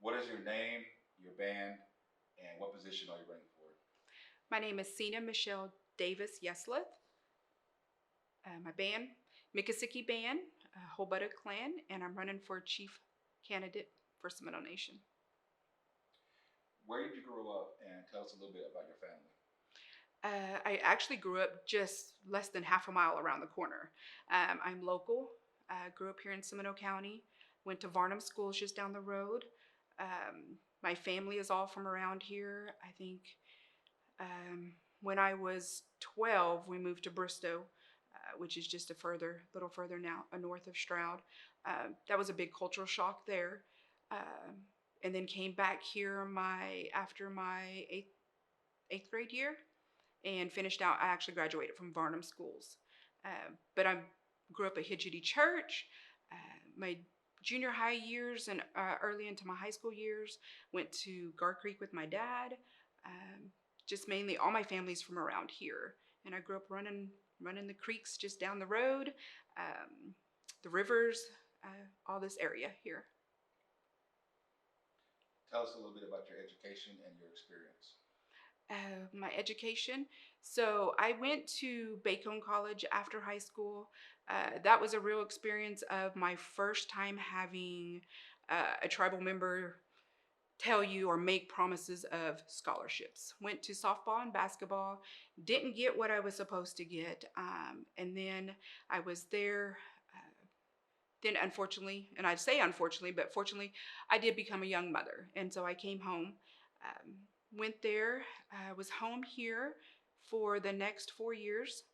What is your name, your band, and what position are you running for? My name is Sena Michelle Davis Yesslith. My band, Miccosukee Band, Hobutta Clan, and I'm running for chief candidate for Seminole Nation. Where did you grow up, and tell us a little bit about your family? I actually grew up just less than half a mile around the corner. I'm local. Grew up here in Seminole County. Went to Varnum Schools just down the road. My family is all from around here. I think when I was 12, we moved to Bristow, which is just little further now, north of Stroud. That was a big cultural shock there. And then came back here after my eighth grade year and finished out. I actually graduated from Varnum Schools, but I grew up at Hidgety Church. My junior high years and early into my high school years, went to Gar Creek with my dad. Just mainly all my family's from around here, and I grew up running the creeks just down the road, the rivers, all this area here. Tell us a little bit about your education and your experience. My education. So I went to Bacone College after high school. That was a real experience of my first time having a tribal member tell you or make promises of scholarships. Went to softball and basketball, didn't get what I was supposed to get. And then I was there. Then unfortunately, and I'd say unfortunately, but fortunately, I did become a young mother. And so I came home, went there, was home here for the next 4 years,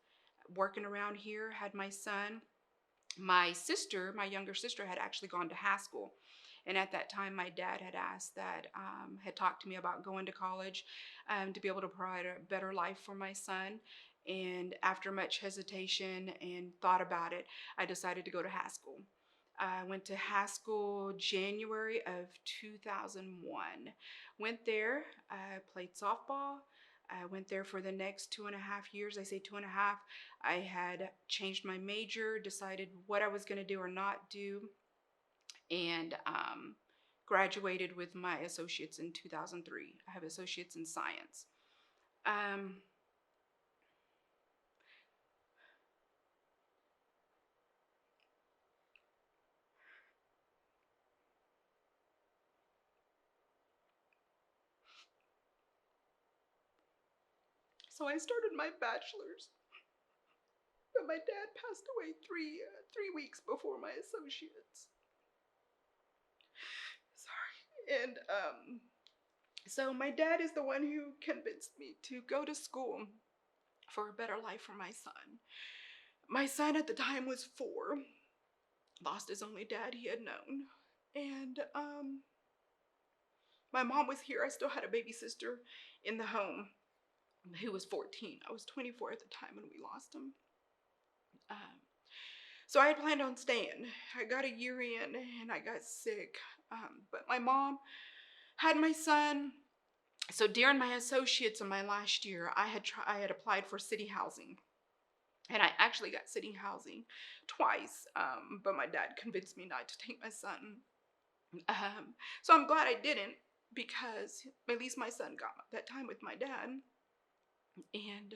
working around here, had my son. My sister, my younger sister, had actually gone to high school. And at that time, my dad had asked had talked to me about going to college to be able to provide a better life for my son. And after much hesitation and thought about it, I decided to go to high school. I went to high school January of 2001. Went there, played softball. I went there for the next 2.5 years. I say 2.5. I had changed my major, decided what I was going to do or not do, and graduated with my associates in 2003. I have associates in science. Um, so I started my bachelor's, but my dad passed away three weeks before my associates. Sorry. And so my dad is the one who convinced me to go to school for a better life for my son. My son at the time was 4, lost his only dad he had known. And my mom was here. I still had a baby sister in the home who was 14. I was 24 at the time when we lost him. So I had planned on staying. I got a year in and I got sick. But my mom had my son. So during my associates in my last year, I had applied for city housing. And I actually got city housing twice, but my dad convinced me not to take my son. So I'm glad I didn't, because at least my son got that time with my dad. And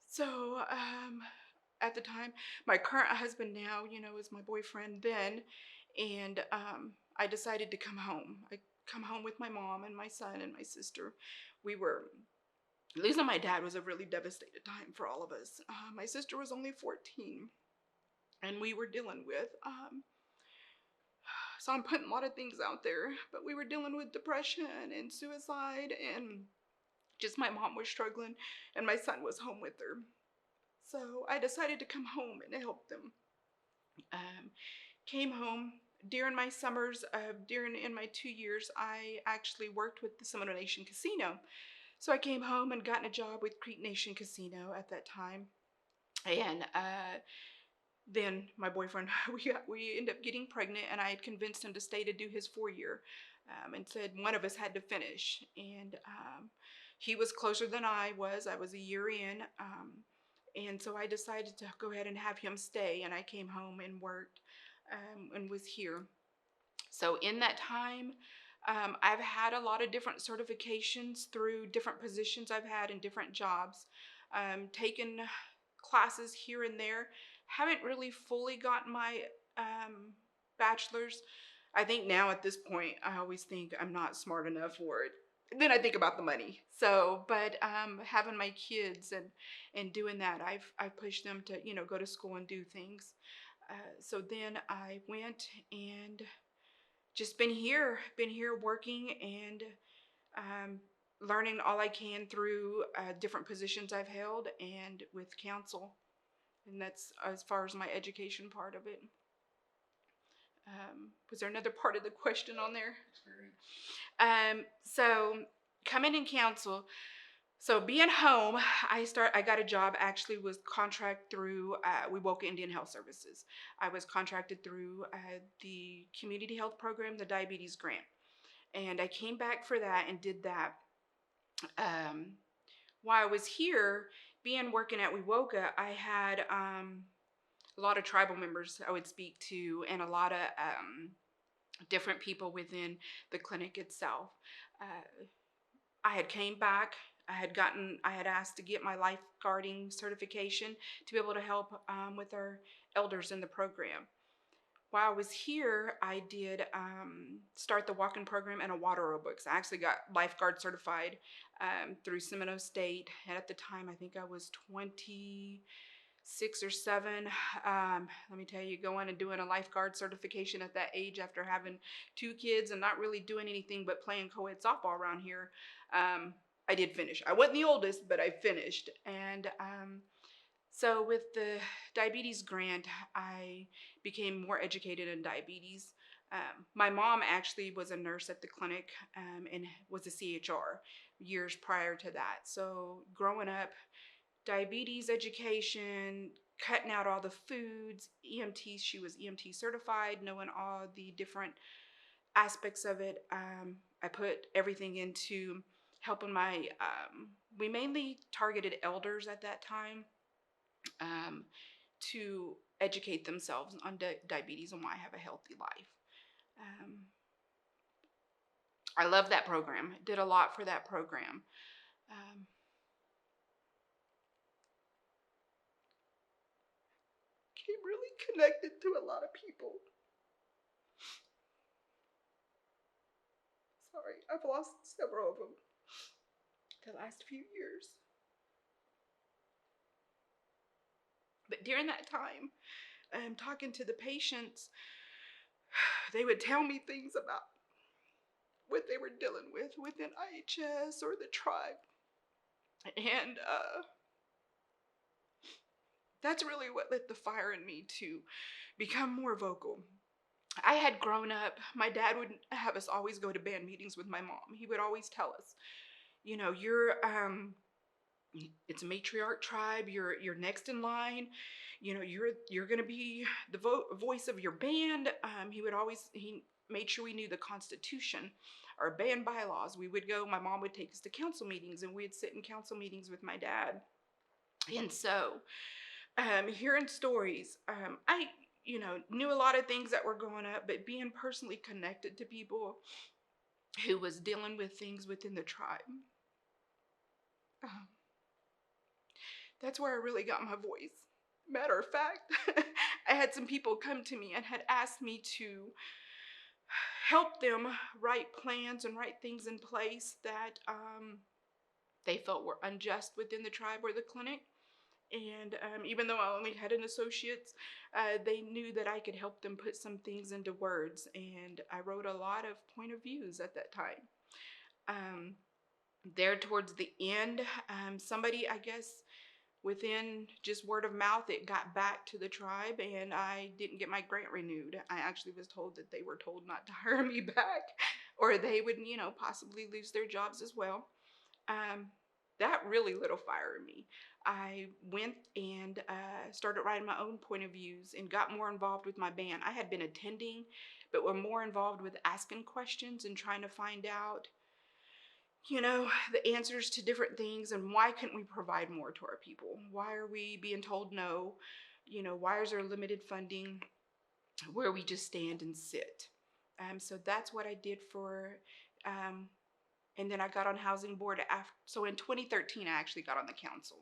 so at the time, my current husband now, is my boyfriend then. And I decided to come home. I come home with my mom and my son and my sister. Losing my dad was a really devastated time for all of us. My sister was only 14, and we were dealing with, so I'm putting a lot of things out there, but we were dealing with depression and suicide, and just my mom was struggling, and my son was home with her. So I decided to come home and help them. Came home. During my summers, in my 2 years, I actually worked with the Seminole Nation Casino. So I came home and got a job with Creek Nation Casino at that time. And then my boyfriend, we ended up getting pregnant, and I had convinced him to stay to do his 4 year, and said one of us had to finish. And he was closer than I was. I was a year in. And so I decided to go ahead and have him stay, and I came home and worked and was here. So in that time, I've had a lot of different certifications through different positions I've had in different jobs, taken classes here and there. Haven't really fully gotten my bachelor's. I think now at this point, I always think I'm not smart enough for it. Then I think about the money. So, but having my kids and doing that, I've pushed them to go to school and do things. So then I went and just been here working and um, learning all I can through different positions I've held and with counsel. And that's as far as my education part of it. Was there another part of the question on there? Experience. So coming in counsel, so being home, I got a job, actually was contract through Wewoka Indian Health Services. I was contracted through the community health program, the diabetes grant. And I came back for that and did that. Um, while I was here, being working at Wewoka, I had a lot of tribal members I would speak to, and a lot of different people within the clinic itself. Uh, I had came back. I had asked to get my lifeguarding certification to be able to help with our elders in the program. While I was here, I did start the walking program and a water aerobics. I actually got lifeguard certified through Seminole State, and at the time, I think I was 26 or 7. Let me tell you, going and doing a lifeguard certification at that age after having 2 kids and not really doing anything but playing co-ed softball around here, I did finish. I wasn't the oldest, but I finished. And so with the diabetes grant, I became more educated in diabetes. My mom actually was a nurse at the clinic and was a CHR years prior to that. So growing up, diabetes education, cutting out all the foods, EMT, she was EMT certified, knowing all the different aspects of it. I put everything into helping we mainly targeted elders at that time um, to educate themselves on diabetes and why have a healthy life. Um, I love that program. Did a lot for that program. Um, Became really connected to a lot of people. Sorry, I've lost several of them the last few years. But during that time, talking to the patients, they would tell me things about what they were dealing with within IHS or the tribe. And that's really what lit the fire in me to become more vocal. I had grown up, my dad would have us always go to band meetings with my mom. He would always tell us, you're it's a matriarch tribe, you're next in line, you're going to be the voice of your band. He made sure we knew the Constitution, our band bylaws. We would go, my mom would take us to council meetings and we'd sit in council meetings with my dad. And so hearing stories, I knew a lot of things that were going up, but being personally connected to people who was dealing with things within the tribe, um, that's where I really got my voice. Matter of fact, I had some people come to me and had asked me to help them write plans and write things in place that they felt were unjust within the tribe or the clinic. And even though I only had an associate's, they knew that I could help them put some things into words. And I wrote a lot of point of views at that time. There towards the end, somebody, I guess, within just word of mouth, it got back to the tribe and I didn't get my grant renewed. I actually was told that they were told not to hire me back or they would, possibly lose their jobs as well. Um, that really lit a fire in me. I went and started writing my own point of views and got more involved with my band. I had been attending, but were more involved with asking questions and trying to find out, the answers to different things and why couldn't we provide more to our people? Why are we being told no? Why is there limited funding where we just stand and sit? So that's what I did for, um, and then I got on housing board after. So in 2013, I actually got on the council.